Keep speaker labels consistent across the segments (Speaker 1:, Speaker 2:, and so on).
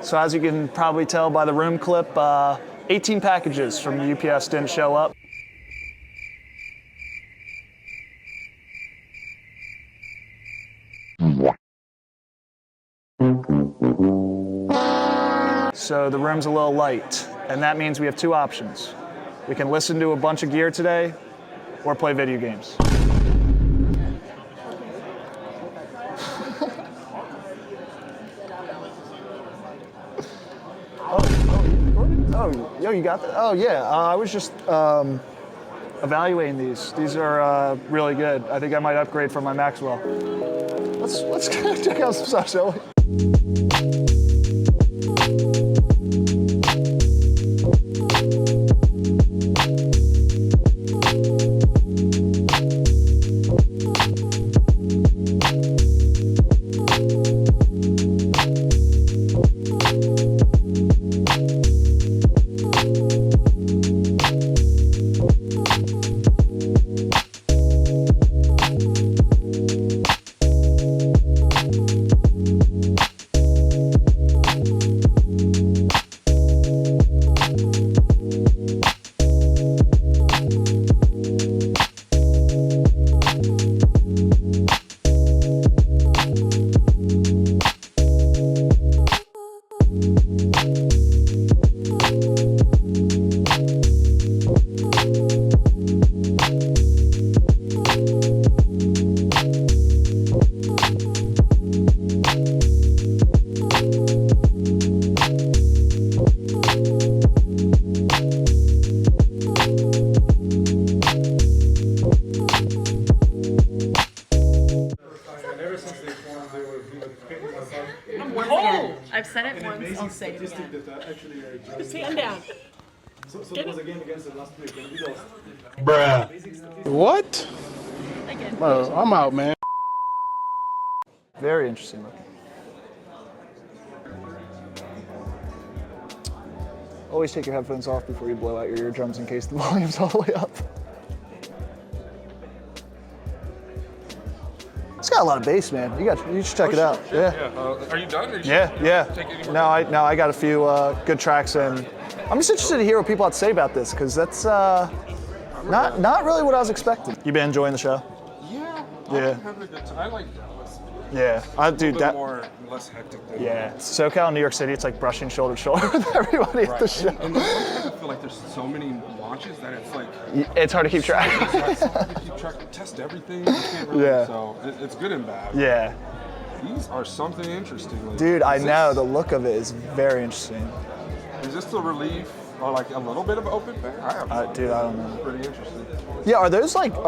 Speaker 1: So as you can probably tell by the room clip, 18 packages from UPS didn't show up. So the room's a little light, and that means we have two options. We can listen to a bunch of gear today, or play video games. Oh, yo, you got that? Oh, yeah, I was just evaluating these. These are really good. I think I might upgrade from my Maxwell. Let's check out some stuff, shall we?
Speaker 2: I've said it once, I'll say it again. Put his hand down.
Speaker 3: So it was a game against the last week and we lost.
Speaker 4: Bruh. What?
Speaker 2: Again.
Speaker 4: I'm out, man.
Speaker 1: Very interesting looking. Always take your headphones off before you blow out your eardrums in case the volume's all the way up. It's got a lot of bass, man. You should check it out. Yeah.
Speaker 5: Are you done? Or
Speaker 1: Yeah. No, I got a few good tracks, and I'm just interested to hear what people have to say about this because that's not really what I was expecting. You been enjoying the show?
Speaker 5: Yeah.
Speaker 1: Yeah.
Speaker 5: I'm having a good time. I like Dallas.
Speaker 1: Yeah, I do that.
Speaker 5: Less hectic than
Speaker 1: Yeah, SoCal and New York City, it's like brushing shoulder to shoulder with everybody at the show.
Speaker 5: And I feel like there's so many launches that it's like
Speaker 1: it's hard to keep track.
Speaker 5: it's hard to keep track. Test everything. You can't really,
Speaker 1: Yeah.
Speaker 5: So it's good and bad.
Speaker 1: Yeah.
Speaker 5: These are something interesting. Like,
Speaker 1: Dude, I know the look of it is very interesting.
Speaker 5: Is this to relieve or like a little bit of open bay?
Speaker 1: Dude, I don't know.
Speaker 5: Pretty interesting.
Speaker 1: Yeah, are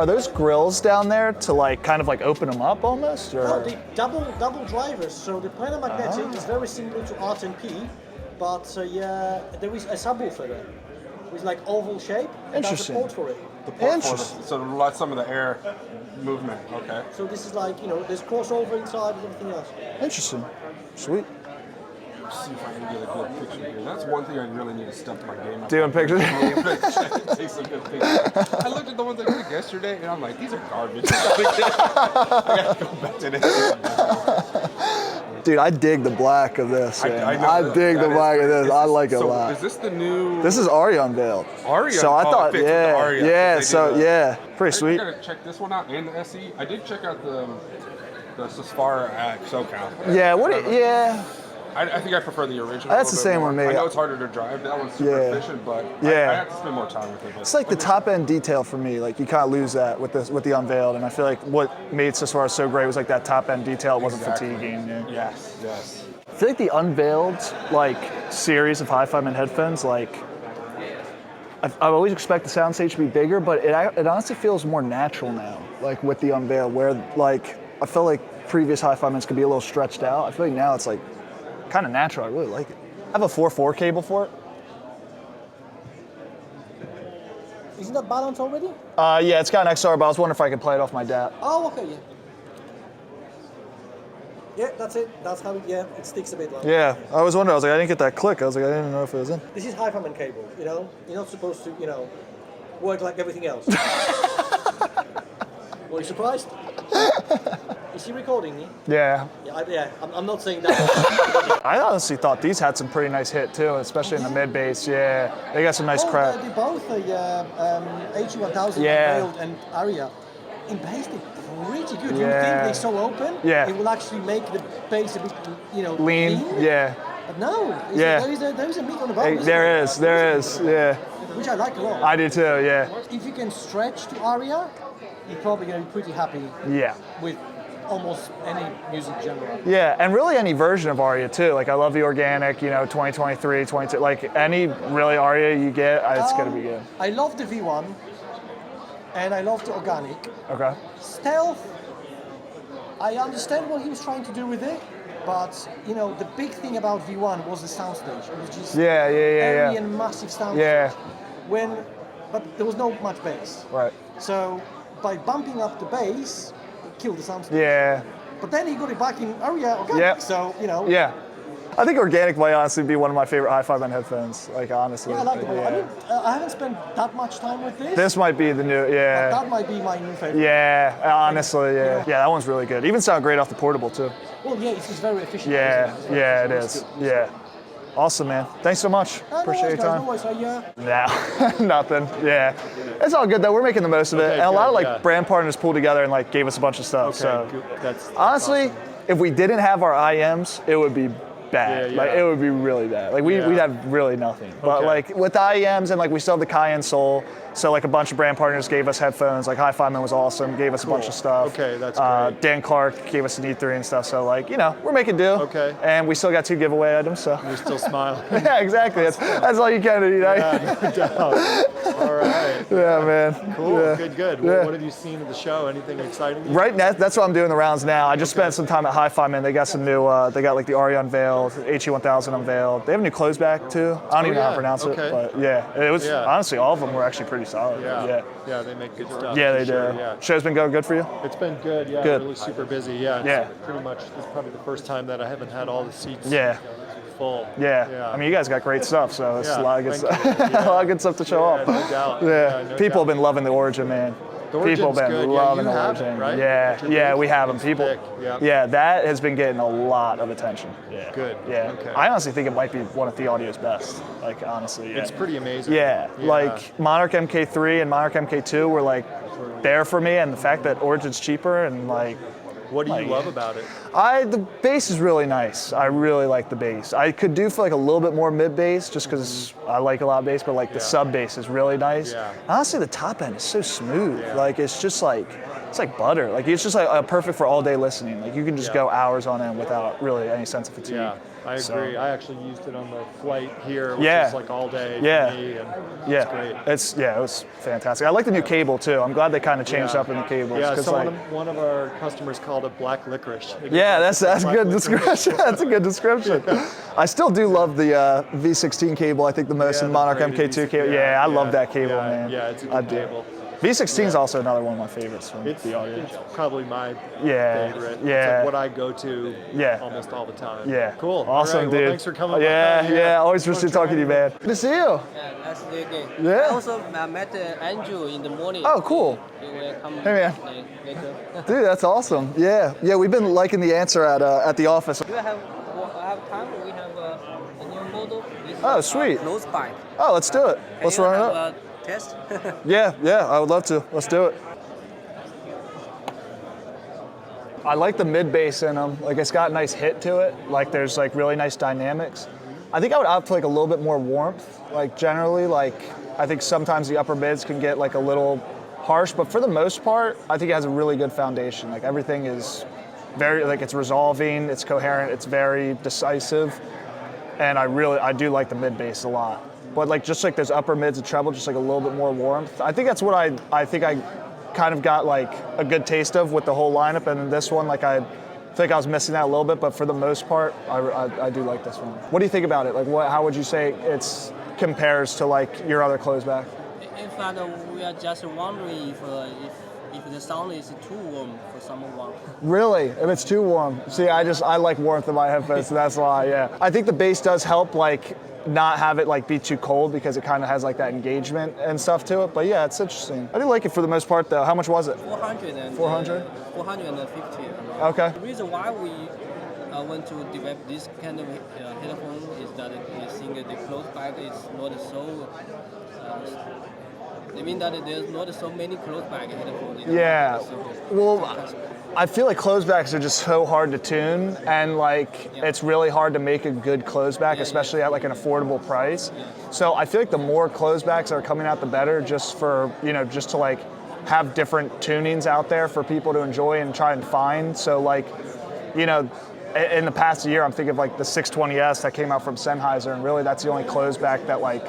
Speaker 1: those grills down there to like kind of like open them up almost? Or?
Speaker 3: No, the double drivers. So the planar magnetic is very similar to R10P, but yeah, there is a subwoofer there with like oval shape. And that's a
Speaker 1: Interesting.
Speaker 3: port for it.
Speaker 5: The port
Speaker 1: Interesting.
Speaker 5: so to let some of the air movement. Okay.
Speaker 3: So this is like, there's crossover inside and everything else.
Speaker 1: Interesting. Sweet.
Speaker 5: Let's see if I can get a good picture here. That's one thing I really need to step my game up.
Speaker 1: Doing pictures?
Speaker 5: Take some good pictures. I looked at the ones I took yesterday and I'm like, these are garbage. I gotta go back to this.
Speaker 1: Dude, I dig the black of this. Man. I
Speaker 5: know
Speaker 1: dig the black of this. I like it a lot.
Speaker 5: Is this the new?
Speaker 1: This is Aria unveiled.
Speaker 5: Aria.
Speaker 1: So I thought,
Speaker 5: it fits with the Aria,
Speaker 1: yeah.
Speaker 5: they
Speaker 1: So
Speaker 5: do the-
Speaker 1: yeah, pretty
Speaker 5: I
Speaker 1: sweet.
Speaker 5: gotta check this one out and the SE. I did check out the Sasfara at SoCal.
Speaker 1: Yeah. Yeah.
Speaker 5: I think I prefer the original.
Speaker 1: That's the same
Speaker 5: more.
Speaker 1: with me.
Speaker 5: I know it's harder to drive. That one's super efficient, but I have to spend more time with it.
Speaker 1: It's like the top end detail for me. Like you kind of lose that with the unveiled, and I feel like what made Sasfara so great was like that top end detail. It wasn't fatiguing. Yeah.
Speaker 5: Yes.
Speaker 1: I feel like the unveiled series of HiFiMan headphones, I always expect the soundstage to be bigger, but it honestly feels more natural now. Like with the unveiled, where I felt like previous HiFiMans could be a little stretched out. I feel like now it's like kind of natural. I really like it. I have a 4.4 cable for it.
Speaker 3: Isn't that balanced already?
Speaker 1: Yeah, it's got an XR, but I was wondering if I could play it off my DAT.
Speaker 3: Oh, okay, yeah. Yeah, that's it. That's how it sticks a bit like.
Speaker 1: Yeah, I was wondering. I was like, I didn't get that click. I was like, I didn't even know if it was in.
Speaker 3: This is HiFiMan cable, You're not supposed to, work like everything else. Were you surprised? Is he recording me?
Speaker 1: Yeah.
Speaker 3: I'm not saying that.
Speaker 1: I honestly thought these had some pretty nice hit too, especially in the mid bass. Yeah, they got some nice crack.
Speaker 3: They both HE1000
Speaker 1: Yeah.
Speaker 3: Veiled and Aria. In bass, they're pretty good. You
Speaker 1: Yeah.
Speaker 3: think they're so open?
Speaker 1: Yeah.
Speaker 3: It will actually make the bass a bit,
Speaker 1: Lean. Yeah.
Speaker 3: But no,
Speaker 1: Yeah.
Speaker 3: there is a meat on the
Speaker 1: Hey,
Speaker 3: bone.
Speaker 1: there is. Yeah.
Speaker 3: Which I like a lot.
Speaker 1: I do too. Yeah.
Speaker 3: If you can stretch to Aria, you're probably going to be pretty happy
Speaker 1: Yeah.
Speaker 3: with almost any music genre.
Speaker 1: Yeah, and really any version of Aria too. Like I love the organic, 2023, 22. Like any really Aria you get, it's gonna be good.
Speaker 3: I love the V1, and I love the organic.
Speaker 1: Okay.
Speaker 3: Stealth, I understand what he was trying to do with it, but the big thing about V1 was the soundstage. It was just
Speaker 1: Yeah.
Speaker 3: airy and massive soundstage.
Speaker 1: Yeah.
Speaker 3: But there was not much bass.
Speaker 1: Right.
Speaker 3: So by bumping up the bass, it killed the soundstage.
Speaker 1: Yeah.
Speaker 3: But then he got it back in Aria organic.
Speaker 1: Yep.
Speaker 3: So
Speaker 1: Yeah. I think organic might honestly be one of my favorite HiFiMan headphones. Like honestly.
Speaker 3: Yeah, I like the whole. I mean, I haven't spent that much time with this.
Speaker 1: This might be the new.
Speaker 3: But
Speaker 1: Yeah.
Speaker 3: that might be my new favorite.
Speaker 1: Yeah. Honestly. Yeah. Yeah. That one's really good. Even sound great off the portable too.
Speaker 3: Well, yeah, it's very efficient.
Speaker 1: Yeah. Yeah. It is. Yeah. Awesome, man. Thanks so much. Appreciate your time.
Speaker 3: No worries,
Speaker 1: No, nothing. Yeah, it's all good though. We're making the most of it, and a lot of brand partners pulled together and gave us a bunch of stuff. So
Speaker 4: That's
Speaker 1: honestly,
Speaker 4: awesome.
Speaker 1: if we didn't have our IMs, it would be bad.
Speaker 4: Yeah.
Speaker 1: It would be really bad. We'd have really nothing. But with the IEMs and we still have the Cayenne Soul. So a bunch of brand partners gave us headphones. HiFiMan was awesome. Gave us a bunch of stuff.
Speaker 4: Okay, that's great.
Speaker 1: Dan Clark gave us an E3 and stuff. So we're making do.
Speaker 4: Okay.
Speaker 1: And we still got 2 giveaway items. So.
Speaker 4: You're still smiling.
Speaker 1: Yeah, exactly. That's all you can do,
Speaker 4: Yeah, no doubt. All right.
Speaker 1: Yeah, man.
Speaker 4: Cool.
Speaker 1: Yeah.
Speaker 4: Good.
Speaker 1: Yeah.
Speaker 4: Well, what have you seen at the show? Anything exciting?
Speaker 1: Right now, that's what I'm doing the rounds now. I just spent some time at HiFiMan. They got some new, they got the Aria unveiled, HE1000 unveiled. They have a new close back too. I don't even know how to pronounce it, but yeah, it was honestly all of them were actually pretty solid.
Speaker 4: Yeah, they make good stuff.
Speaker 1: Yeah, they
Speaker 4: sure,
Speaker 1: do.
Speaker 4: Yeah.
Speaker 1: Show's been going good for you?
Speaker 4: It's been good. Yeah,
Speaker 1: Good.
Speaker 4: really super busy. Yeah.
Speaker 1: Yeah.
Speaker 4: Pretty much. This is probably the first time that I haven't had all the seats.
Speaker 1: Yeah.
Speaker 4: Full.
Speaker 1: Yeah. I mean, you guys got great stuff, so it's a lot of good
Speaker 4: thank
Speaker 1: stuff.
Speaker 4: you.
Speaker 1: A lot of good stuff to show off.
Speaker 4: No doubt.
Speaker 1: Yeah.
Speaker 4: No
Speaker 1: People have
Speaker 4: doubt.
Speaker 1: been loving the Origin, man.
Speaker 4: The
Speaker 1: People have
Speaker 4: Origin's
Speaker 1: been
Speaker 4: good.
Speaker 1: loving
Speaker 4: Yeah, you
Speaker 1: the
Speaker 4: have it,
Speaker 1: Origin.
Speaker 4: right?
Speaker 1: Yeah,
Speaker 4: It's your
Speaker 1: yeah,
Speaker 4: big-
Speaker 1: we have them.
Speaker 4: it's
Speaker 1: People,
Speaker 4: thick, yeah.
Speaker 1: yeah, that has been getting a lot of attention. Yeah,
Speaker 4: Good.
Speaker 1: Yeah,
Speaker 4: Okay.
Speaker 1: I honestly think it might be one of the audio's best. Honestly, yeah.
Speaker 4: It's pretty amazing.
Speaker 1: Yeah, Monarch MK3 and Monarch MK2 were there for me, and the fact that Origin's cheaper and
Speaker 4: What do you love about it?
Speaker 1: the bass is really nice. I really like the bass. I could do for a little bit more mid bass just because I like a lot of bass, but the sub bass is really nice.
Speaker 4: Yeah.
Speaker 1: Honestly, the top end is so smooth.
Speaker 4: Yeah.
Speaker 1: It's just it's like butter. It's just perfect for all day listening. You can just go hours on end without really any sense of fatigue.
Speaker 4: Yeah, I agree.
Speaker 1: So-
Speaker 4: I actually used it on the flight here, which
Speaker 1: Yeah.
Speaker 4: is all day
Speaker 1: Yeah.
Speaker 4: for me, and
Speaker 1: Yeah,
Speaker 4: it's great.
Speaker 1: it was fantastic. I like the new cable too. I'm glad they kind of changed up in the cables.
Speaker 4: Yeah,
Speaker 1: 'cause,
Speaker 4: one of our customers called it black licorice.
Speaker 1: Yeah, that's a
Speaker 4: Black
Speaker 1: good
Speaker 4: licorice.
Speaker 1: description. That's a good description. I still do love the V16 cable. I think the most
Speaker 4: Yeah,
Speaker 1: in
Speaker 4: the
Speaker 1: Monarch
Speaker 4: braided
Speaker 1: MK2 cable.
Speaker 4: V16,
Speaker 1: Yeah, I love
Speaker 4: yeah,
Speaker 1: that cable,
Speaker 4: yeah,
Speaker 1: man.
Speaker 4: yeah, it's a good
Speaker 1: I do.
Speaker 4: cable.
Speaker 1: V16 is also another one of my favorites from
Speaker 4: It's
Speaker 1: the audio.
Speaker 4: probably my
Speaker 1: Yeah,
Speaker 4: favorite.
Speaker 1: yeah.
Speaker 4: It's what I go to
Speaker 1: Yeah.
Speaker 4: almost all the time.
Speaker 1: Yeah.
Speaker 4: Cool.
Speaker 1: Awesome,
Speaker 4: all right,
Speaker 1: dude.
Speaker 4: Well, thanks for coming.
Speaker 1: Yeah,
Speaker 4: by.
Speaker 1: yeah. Always appreciate talking to you, man. Good to see you.
Speaker 6: Yeah, that's really good.
Speaker 1: Yeah.
Speaker 6: I also met Andrew in the morning.
Speaker 1: Oh, cool.
Speaker 6: He will come
Speaker 1: Hey, man.
Speaker 6: later.
Speaker 1: Dude, that's awesome. Yeah, yeah. We've been liking the answer at the office.
Speaker 6: Do you have time? We have a new model. This
Speaker 1: Oh,
Speaker 6: is a
Speaker 1: sweet.
Speaker 6: close bike.
Speaker 1: Oh, let's do it.
Speaker 6: Can
Speaker 1: Let's
Speaker 6: you
Speaker 1: run it
Speaker 6: have
Speaker 1: up.
Speaker 6: a test?
Speaker 1: Yeah, I would love to. Let's do it. I like the mid bass in them. It's got a nice hit to it. There's really nice dynamics. I think I would opt for a little bit more warmth. Generally, I think sometimes the upper mids can get a little harsh, but for the most part, I think it has a really good foundation. Everything is very it's resolving, it's coherent, it's very decisive, and I do like the mid bass a lot. But just those upper mids and treble, just a little bit more warmth. I think that's what I think I kind of got a good taste of with the whole lineup, and this one I think I was missing that a little bit, but for the most part, I do like this one. What do you think about it? How would you say it compares to your other closeback?
Speaker 6: In fact, we are just wondering if if the sound is too warm for someone.
Speaker 1: Really? If it's too warm. See, I like warmth in my headphones, so that's why, yeah. I think the bass does help, like, not have it like be too cold because it kind of has like that engagement and stuff to it. But yeah, it's interesting. I did like it for the most part though. How much was it?
Speaker 6: 400 and
Speaker 1: 400?
Speaker 6: 450.
Speaker 1: Okay.
Speaker 6: The reason why we want to develop this kind of headphone is that I think the close back is not so. I mean that there's not so many close back headphones.
Speaker 1: Yeah.
Speaker 6: So
Speaker 1: Well, I feel like closebacks are just so hard to tune, and like it's really hard to make a good closeback, especially at like an affordable price. So I feel like the more closebacks that are coming out, the better, just for, you know, just to like have different tunings out there for people to enjoy and try and find. So like, you know, in the past year, I'm thinking of like the 620S that came out from Sennheiser, and really that's the only closeback that like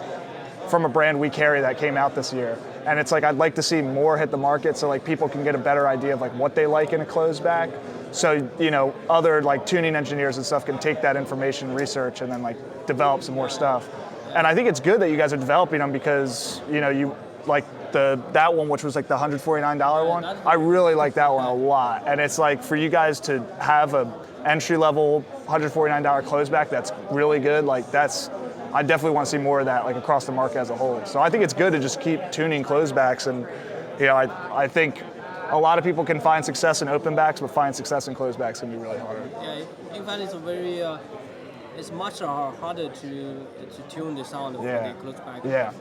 Speaker 1: from a brand we carry that came out this year. And it's like I'd like to see more hit the market so like people can get a better idea of like what they like in a closeback. So, you know, other like tuning engineers and stuff can take that information, research, and then like develop some more stuff. And I think it's good that you guys are developing them because, you know, you like that one, which was like the $149 one. I really like that one a lot. And it's like for you guys to have a entry level $149 closeback that's really good, like I definitely want to see more of that like across the market as a whole. So I think it's good to just keep tuning closebacks, and you know, I think a lot of people can find success in open backs, but find success in closebacks can be really hard.
Speaker 6: yeah, in fact, it's a very it's much harder to tune the sound for the close back.
Speaker 1: Yeah.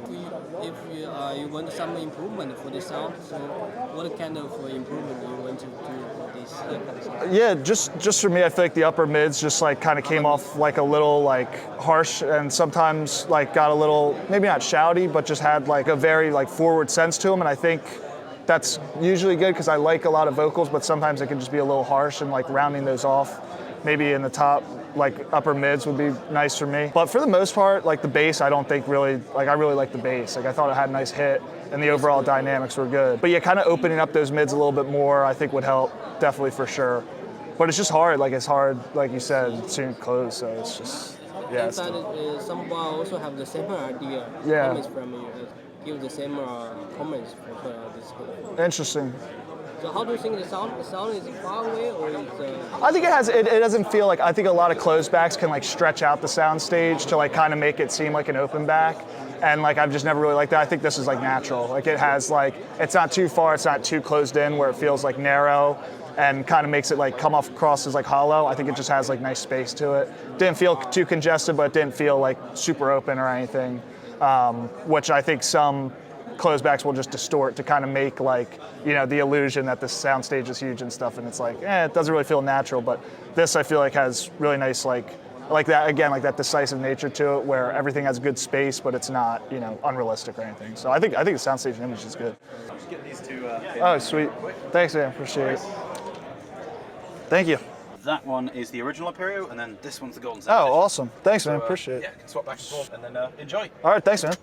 Speaker 6: If you want some improvement for the sound, so what kind of improvement you want to do for this kind of sound?
Speaker 1: Yeah, just for me, I feel like the upper mids just like kind of came off like a little like harsh, and sometimes like got a little, maybe not shouty, but just had like a very like forward sense to them. And I think that's usually good because I like a lot of vocals, but sometimes it can just be a little harsh, and like rounding those off maybe in the top like upper mids would be nice for me. But for the most part, like the bass, I don't think really, like I really like the bass. Like I thought it had a nice hit and the overall dynamics were good. But yeah, kind of opening up those mids a little bit more I think would help, definitely for sure. But it's just hard, like it's hard, like you said, to close, so it's just, yeah.
Speaker 6: In fact, someone also have the same idea.
Speaker 1: Yeah.
Speaker 6: Comments from you. Give the same comments for this.
Speaker 1: Interesting.
Speaker 6: So how do you think the sound? The sound is far away or is?
Speaker 1: I think it doesn't feel like, I think a lot of closebacks can like stretch out the sound stage to like kind of make it seem like an open back. And like I've just never really liked that. I think this is like natural. Like it has like, it's not too far, it's not too closed in where it feels like narrow and kind of makes it like come off across as like hollow. I think it just has like nice space to it. Didn't feel too congested, but it didn't feel like super open or anything, which I think some closebacks will just distort to kind of make like, you know, the illusion that the sound stage is huge and stuff, and it's like, it doesn't really feel natural. But this I feel like has really nice like that, again, like that decisive nature to it where everything has good space, but it's not, you know, unrealistic or anything. So I think the sound stage image is good.
Speaker 7: Just get these two.
Speaker 1: Oh, sweet. Thanks, man. Appreciate it. Thank you.
Speaker 7: That one is the original Aperio, and then this one's the GoldenSound.
Speaker 1: Oh, awesome. Thanks, man. Appreciate it.
Speaker 7: Yeah, you can swap back and forth, and then enjoy.
Speaker 1: All right, thanks, man.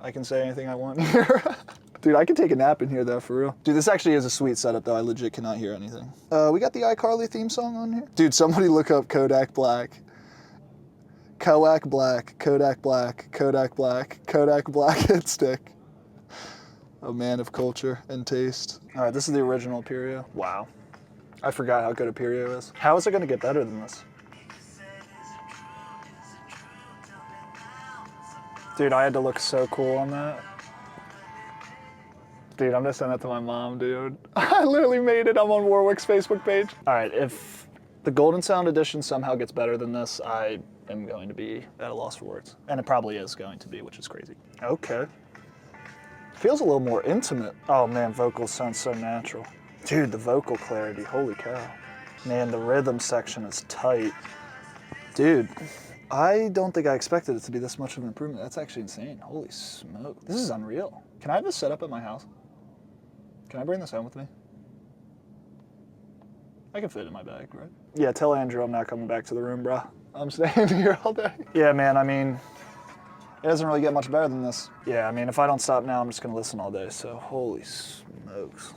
Speaker 1: I can say anything I want here. Dude, I could take a nap in here though, for real. Dude, this actually is a sweet setup though. I legit cannot hear anything. We got the iCarly theme song on here. Dude, somebody look up Kodak Black. Kodak Black, Kodak Black, Kodak Black, Kodak Black hit stick. A man of culture and taste. All right, this is the original Aperio. Wow. I forgot how good Aperio is. How is it gonna get better than this? Dude, I had to look so cool on that. Dude, I'm gonna send that to my mom, dude. I literally made it. I'm on Warwick's Facebook page. All right, if the GoldenSound edition somehow gets better than this, I am going to be at a loss for words. And it probably is going to be, which is crazy. Okay. Feels a little more intimate. Oh man, vocals sound so natural. Dude, the vocal clarity, holy cow. Man, the rhythm section is tight. Dude, I don't think I expected it to be this much of an improvement. That's actually insane. Holy smoke. This is unreal. Can I have this set up at my house? Can I bring this home with me? I can fit it in my bag, right? Yeah, tell Andrew I'm not coming back to the room, bro. I'm staying here all day. Yeah, man, I mean, it doesn't really get much better than this. Yeah, I mean, if I don't stop now, I'm just gonna listen all day, so holy smokes.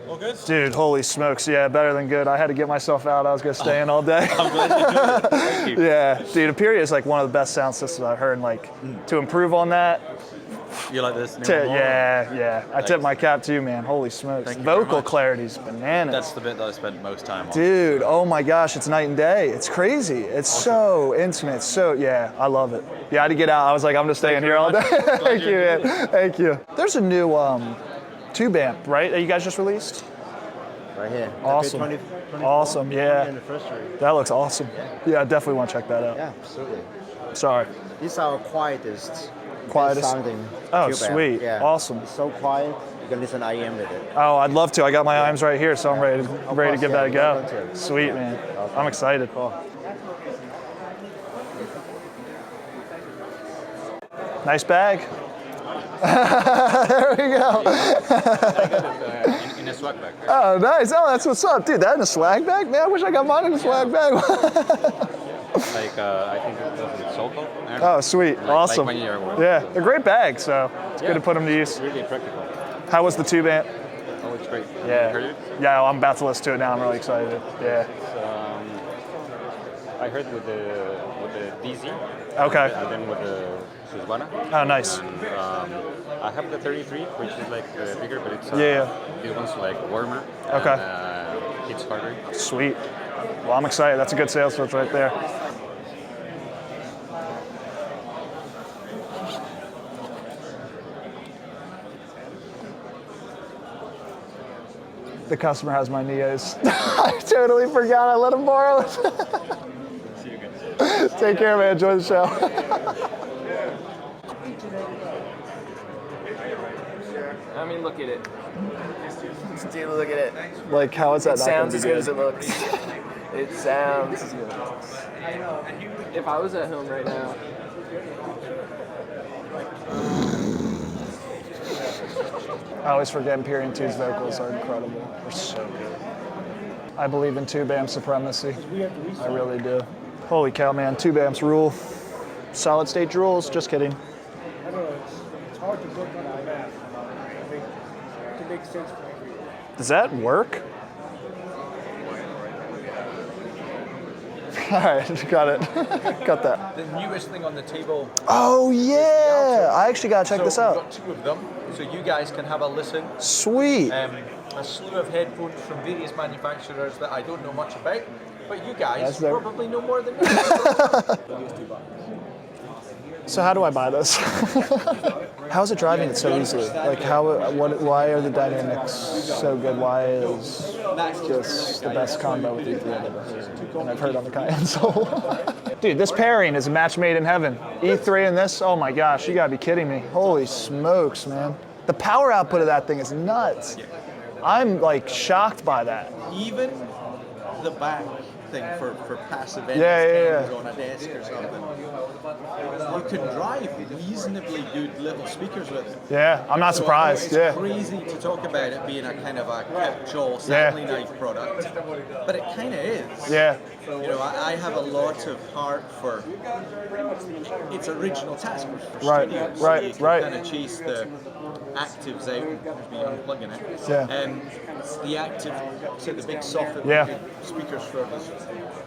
Speaker 5: All good?
Speaker 1: Dude, holy smokes, yeah, better than good. I had to get myself out. I was gonna stay in all day.
Speaker 5: I'm glad you enjoyed it. Thank you.
Speaker 1: Yeah, dude, Aperio is like one of the best sound systems I've heard, and like to improve on that,
Speaker 7: You like this?
Speaker 1: Yeah. I tip my cap too, man. Holy smokes.
Speaker 7: Thank you very
Speaker 1: Vocal
Speaker 7: much.
Speaker 1: clarity's bananas.
Speaker 7: That's the bit that I spent most time on.
Speaker 1: Dude, oh my gosh, it's night and day. It's crazy. It's so intimate. So, yeah, I love it. Yeah, I had to get out. I was like, I'm just staying here all day. Thank you, man. Thank you. There's a new tube amp, right, that you guys just released?
Speaker 8: Right here.
Speaker 1: Awesome.
Speaker 8: 24
Speaker 1: Awesome, yeah.
Speaker 8: Anniversary.
Speaker 1: That looks awesome. Yeah, I definitely want to check that out.
Speaker 8: Yeah, absolutely.
Speaker 1: Sorry.
Speaker 8: This is our quietest sounding
Speaker 1: Oh,
Speaker 8: tube amp.
Speaker 1: sweet.
Speaker 8: Yeah.
Speaker 1: Awesome.
Speaker 8: It's so quiet, you can listen IEM with it.
Speaker 1: Oh, I'd love to. I got my IMs right here, so I'm ready to
Speaker 8: course,
Speaker 1: give
Speaker 8: yeah,
Speaker 1: that a go.
Speaker 8: welcome to.
Speaker 1: Sweet, man. I'm excited.
Speaker 8: Cool.
Speaker 1: Nice bag. There we go.
Speaker 5: In a swag bag.
Speaker 1: Oh, nice. Oh, that's what's up. Dude, that in a swag bag? Man, I wish I got mine in a swag bag.
Speaker 5: Like, I think it's Soul.
Speaker 1: Oh, sweet. Awesome.
Speaker 5: Like when you're
Speaker 1: Yeah, they're great bags, so it's good to put them to use.
Speaker 5: really practical.
Speaker 1: How was the tube amp?
Speaker 5: Oh, it's great.
Speaker 1: Yeah.
Speaker 5: Heard it?
Speaker 1: Yeah, I'm about to listen to it now. I'm really excited. Yeah.
Speaker 5: I heard with the DZ.
Speaker 1: Okay.
Speaker 5: And then with the Sivga.
Speaker 1: Oh, nice.
Speaker 5: I have the 33, which is like bigger, but it's this one's like warmer.
Speaker 1: Okay.
Speaker 5: And, hits harder.
Speaker 1: Sweet. Well, I'm excited. That's a good sales pitch right there. The customer has my Neos. I totally forgot. I let him borrow it.
Speaker 5: See you guys.
Speaker 1: Take care, man. Enjoy the show.
Speaker 9: I mean, look at it.
Speaker 10: Dude, look at it.
Speaker 1: Like, how is that?
Speaker 10: It sounds as good as it looks. It sounds as good as it looks. If I was at home right now,
Speaker 1: I always forget Aperio 2's vocals are incredible. They're so good. I believe in tube amp supremacy. I really do. Holy cow, man. Tube amps rule. Solid state rules. Just kidding.
Speaker 3: I don't know, it's hard to book on the map. I think to make sense for everyone.
Speaker 1: Does that work? All right, got it. Got that.
Speaker 11: The newest thing on the table.
Speaker 1: Oh yeah, I actually gotta check this out.
Speaker 11: We've got two of them, so you guys can have a listen.
Speaker 1: Sweet.
Speaker 11: A slew of headphones from various manufacturers that I don't know much about, but you guys
Speaker 1: That's
Speaker 11: probably know more than me.
Speaker 1: So how do I buy this? How is it driving it so easily? Like why are the dynamics so good? Why is just the best combo with E3 I've ever heard? And I've heard on the Cayenne Soul. Dude, this pairing is a match made in heaven. E3 and this, oh my gosh, you gotta be kidding me. Holy smokes, man. The power output of that thing is nuts. I'm like shocked by that.
Speaker 11: Even the back thing for passive
Speaker 1: Yeah.
Speaker 11: on a desk or something. You can drive reasonably good little speakers with it.
Speaker 1: Yeah, I'm not surprised.
Speaker 11: It's crazy to talk about it being a kind of a catch-all Stanley knife product, but it kind of is.
Speaker 1: Yeah.
Speaker 11: You know, I have a lot of heart for its original task for studios. So you can kind of chase the actives out and be unplugging it.
Speaker 1: Yeah.
Speaker 11: The active to the big soft speakers for this.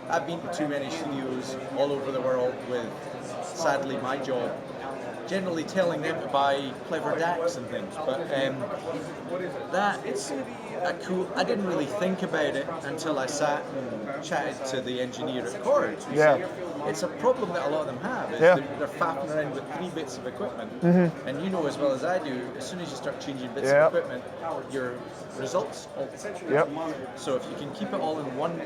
Speaker 11: I've been to too many studios all over the world with, sadly, my job generally telling them to buy clever DACs and things, but it's a cool. I didn't really think about it until I sat and chatted to the engineer at Chord. It's a problem that a lot of them have. Is they're faffing around with 3 bits of equipment, and you know as well as I do, as soon as you start changing bits of equipment, your results alter. So if you can keep it all in one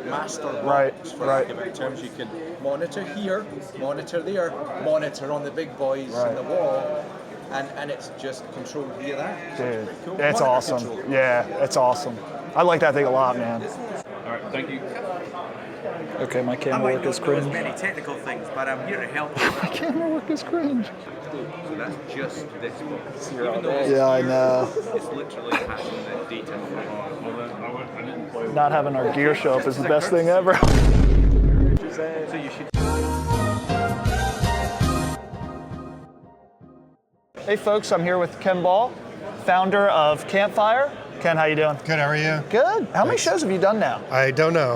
Speaker 11: master box, for lack of better terms, you can monitor here, monitor there, monitor on the big boys in the wall, and it's just controlled via that.
Speaker 1: Dude,
Speaker 11: cool.
Speaker 1: it's awesome. Yeah, it's awesome. I like that thing a lot, man.
Speaker 11: All right, thank you.
Speaker 1: Okay, my camera work is cringe.
Speaker 7: many technical things, but I'm here to help.
Speaker 1: My camera work is cringe.
Speaker 11: So that's just this box.
Speaker 1: Yeah, I know.
Speaker 11: It's literally passing the data.
Speaker 1: Not having our gear show up is the best thing ever.
Speaker 11: So you should.
Speaker 1: Hey folks, I'm here with Ken Ball, founder of Campfire. Ken. How you doing?
Speaker 12: Good, how are you?
Speaker 1: Good. How many shows have you done now?
Speaker 12: I don't know.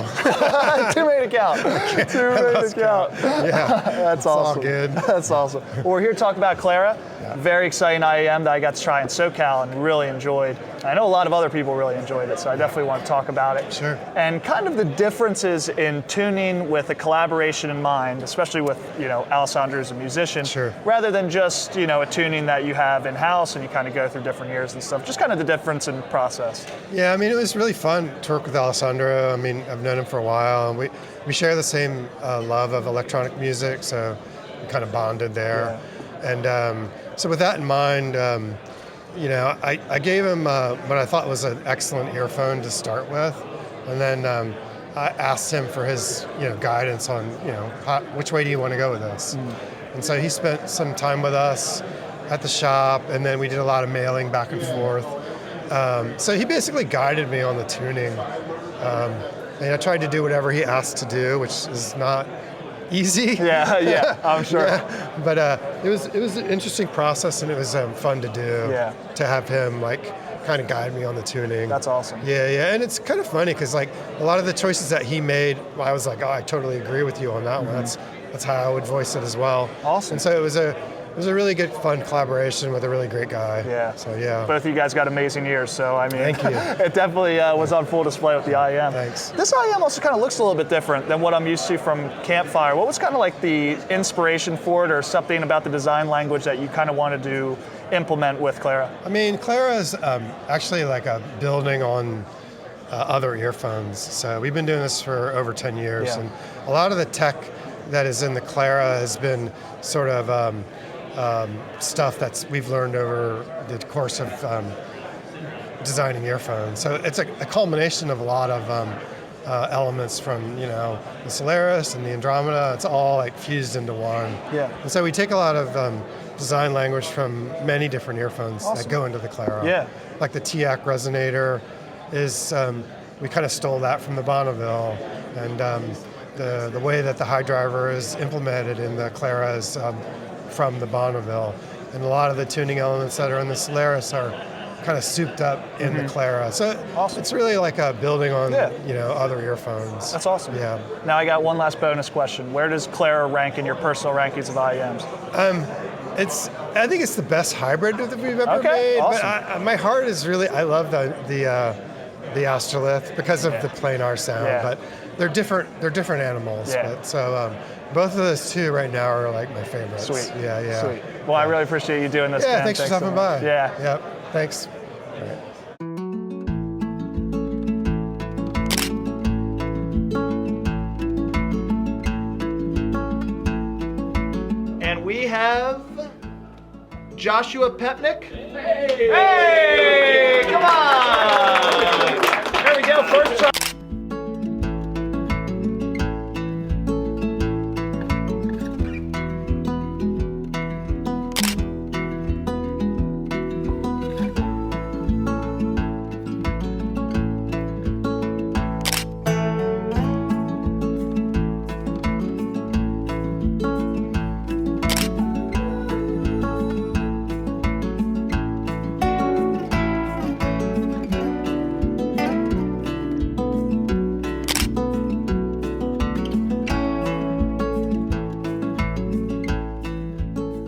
Speaker 1: Too many to count. Too many to count.
Speaker 12: Yeah.
Speaker 1: That's awesome.
Speaker 12: All good.
Speaker 1: That's awesome. Well, we're here to talk about Clara. Yeah. Very exciting IAM that I got to try in SoCal and really enjoyed. I know a lot of other people really enjoyed it, so I definitely want to talk about it.
Speaker 12: Sure.
Speaker 1: And kind of the differences in tuning with a collaboration in mind, especially with, Alessandro as a musician,
Speaker 12: sure,
Speaker 1: rather than just, a tuning that you have in-house and you kind of go through different years and stuff. Just kind of the difference in process.
Speaker 12: Yeah, I mean, it was really fun to work with Alessandro. I mean, I've known him for a while, and we share the same love of electronic music, so we kind of bonded there. Yeah. And so with that in mind, I gave him what I thought was an excellent earphone to start with, and then I asked him for his guidance on which way do you want to go with this. And so he spent some time with us at the shop, and then we did a lot of mailing back and forth. So he basically guided me on the tuning, and I tried to do whatever he asked to do, which is not easy.
Speaker 1: Yeah, I'm sure.
Speaker 12: Yeah. But it was an interesting process, and it was fun to do.
Speaker 1: Yeah.
Speaker 12: To have him kind of guide me on the tuning.
Speaker 1: That's awesome.
Speaker 12: Yeah, and it's kind of funny because a lot of the choices that he made, I was like, oh, I totally agree with you on that one. That's how I would voice it as well.
Speaker 1: Awesome.
Speaker 12: And so it was a really good, fun collaboration with a really great guy.
Speaker 1: Yeah.
Speaker 12: So yeah.
Speaker 1: Both of you guys got amazing ears, so I mean,
Speaker 12: thank you.
Speaker 1: It definitely was on full display with the IAM.
Speaker 12: Thanks.
Speaker 1: This IAM also kind of looks a little bit different than what I'm used to from Campfire. What was kind of like the inspiration for it, or something about the design language that you kind of wanted to implement with Clara?
Speaker 12: I mean, Clara is actually like a building on other earphones. So we've been doing this for over 10 years, and a lot of the tech that is in the Clara has been sort of stuff that we've learned over the course of designing earphones. So it's a culmination of a lot of elements from the Solaris and the Andromeda. It's all fused into one.
Speaker 1: Yeah.
Speaker 12: And so we take a lot of design language from many different earphones that go into the Clara.
Speaker 1: Yeah.
Speaker 12: Like the TIAC resonator is, we kind of stole that from the Bonneville, and the way that the high driver is implemented in the Clara is from the Bonneville, and a lot of the tuning elements that are in the Solaris are kind of souped up in the Clara. So it's really like a building on other earphones.
Speaker 1: That's awesome.
Speaker 12: Yeah.
Speaker 1: Now I got one last bonus question. Where does Clara rank in your personal rankings of IAMs?
Speaker 12: I think it's the best hybrid that we've ever made.
Speaker 1: Awesome.
Speaker 12: But my heart is really, I love the Astrolith because of the planar sound.
Speaker 1: Yeah.
Speaker 12: But they're different animals.
Speaker 1: Yeah.
Speaker 12: But so both of those two right now are my favorites.
Speaker 1: Sweet.
Speaker 12: Yeah.
Speaker 1: Sweet. Well, I really appreciate you doing this.
Speaker 12: Yeah,
Speaker 1: Ken.
Speaker 12: thanks for stopping by.
Speaker 1: Yeah.
Speaker 12: Yep. Thanks. All right.
Speaker 1: And we have Joshua Pepnick. Hey! Come on! There we go. First time.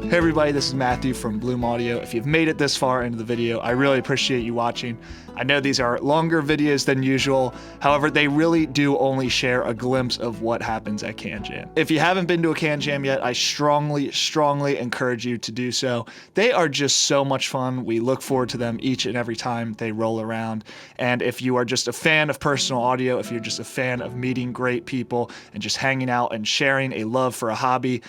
Speaker 1: Hey everybody, this is Matthew from Bloom Audio. If you've made it this far into the video, I really appreciate you watching. I know these are longer videos than usual, however, they really do only share a glimpse of what happens at CanJam. If you haven't been to a CanJam yet, I strongly encourage you to do so. They are just so much fun. We look forward to them each and every time they roll around. And if you are just a fan of personal audio, if you're just a fan of meeting great people and just hanging out and sharing a love for a hobby,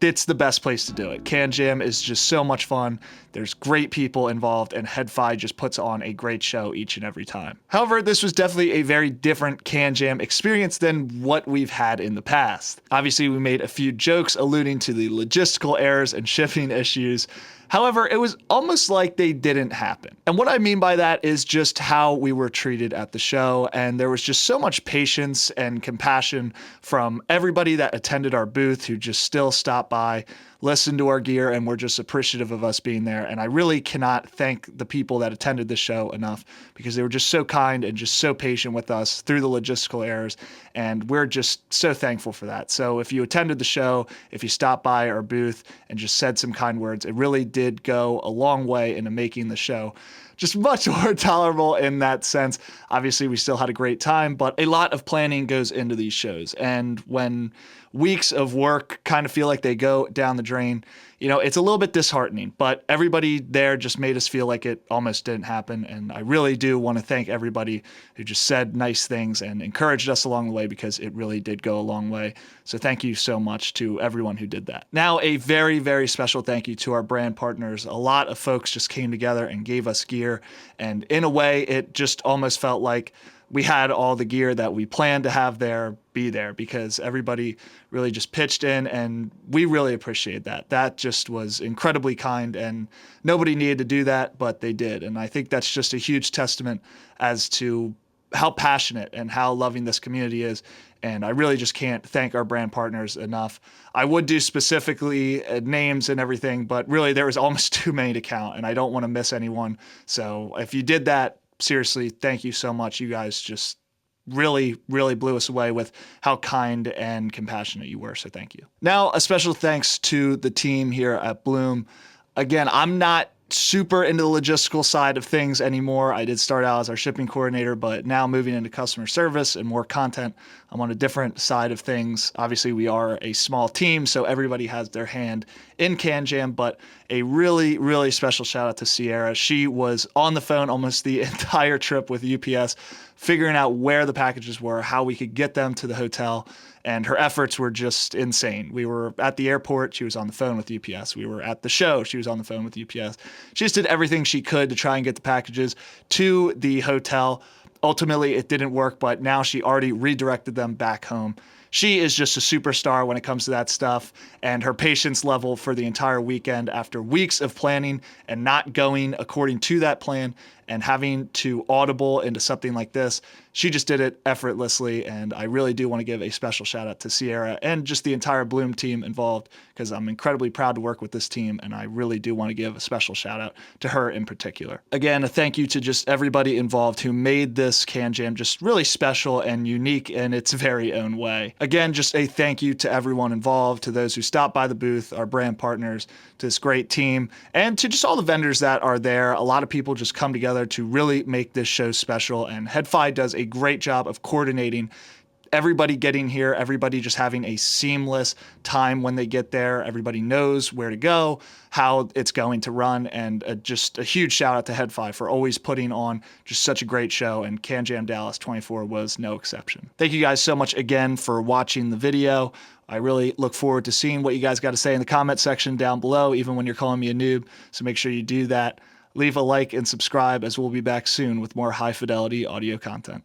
Speaker 1: it's the best place to do it. CanJam is just so much fun. There's great people involved, and HiFi just puts on a great show each and every time. However, this was definitely a very different CanJam experience than what we've had in the past. Obviously, we made a few jokes alluding to the logistical errors and shipping issues, However, it was almost like they didn't happen. And what I mean by that is just how we were treated at the show. And there was just so much patience and compassion from everybody that attended our booth who just still stopped by, listened to our gear, and were just appreciative of us being there. And I really cannot thank the people that attended the show enough because they were just so kind and just so patient with us through the logistical errors. And we're just so thankful for that. So if you attended the show, if you stopped by our booth and just said some kind words, it really did go a long way into making the show just much more tolerable in that sense. Obviously, we still had a great time, but a lot of planning goes into these shows. And when weeks of work kind of feel like they go down the drain, you know, it's a little bit disheartening, but everybody there just made us feel like it almost didn't happen. And I really do want to thank everybody who just said nice things and encouraged us along the way, because it really did go a long way. So thank you so much to everyone who did that. Now, a very, very special thank you to our brand partners. A lot of folks just came together and gave us gear. And in a way, it just almost felt like we had all the gear that we planned to have there be there, because everybody really just pitched in, and we really appreciate that. That just was incredibly kind, and nobody needed to do that, but they did. And I think that's just a huge testament as to how passionate and how loving this community is. And I really just can't thank our brand partners enough. I would do specifically names and everything, but really there was almost too many to count, and I don't want to miss anyone. So if you did that, seriously, thank you so much. You guys just really, really blew us away with how kind and compassionate you were. So thank you. Now, a special thanks to the team here at Bloom. Again, I'm not super into the logistical side of things anymore. I did start out as our shipping coordinator, but now moving into customer service and more content, I'm on a different side of things. Obviously, we are a small team, so everybody has their hand in CanJam, but a really, really special shout out to Sierra. She was on the phone almost the entire trip with UPS, figuring out where the packages were, how we could get them to the hotel, and her efforts were just insane. We were at the airport, she was on the phone with UPS. We were at the show, she was on the phone with UPS. She just did everything she could to try and get the packages to the hotel. Ultimately, it didn't work, but now she already redirected them back home. She is just a superstar when it comes to that stuff, and her patience level for the entire weekend after weeks of planning and not going according to that plan and having to audible into something like this, she just did it effortlessly. And I really do want to give a special shout out to Sierra and just the entire Bloom team involved, because I'm incredibly proud to work with this team, and I really do want to give a special shout out to her in particular. Again, a thank you to just everybody involved who made this CanJam just really special and unique in its very own way. Again, just a thank you to everyone involved, to those who stopped by the booth, our brand partners, to this great team, and to just all the vendors that are there. A lot of people just come together to really make this show special, and HiFi does a great job of coordinating everybody getting here, everybody just having a seamless time when they get there. Everybody knows where to go, how it's going to run, and just a huge shout out to HiFi for always putting on just such a great show, and CanJam Dallas 24 was no exception. Thank you guys so much again for watching the video. I really look forward to seeing what you guys got to say in the comment section down below, even when you're calling me a noob, so make sure you do that. Leave a like and subscribe, as we'll be back soon with more high fidelity audio content.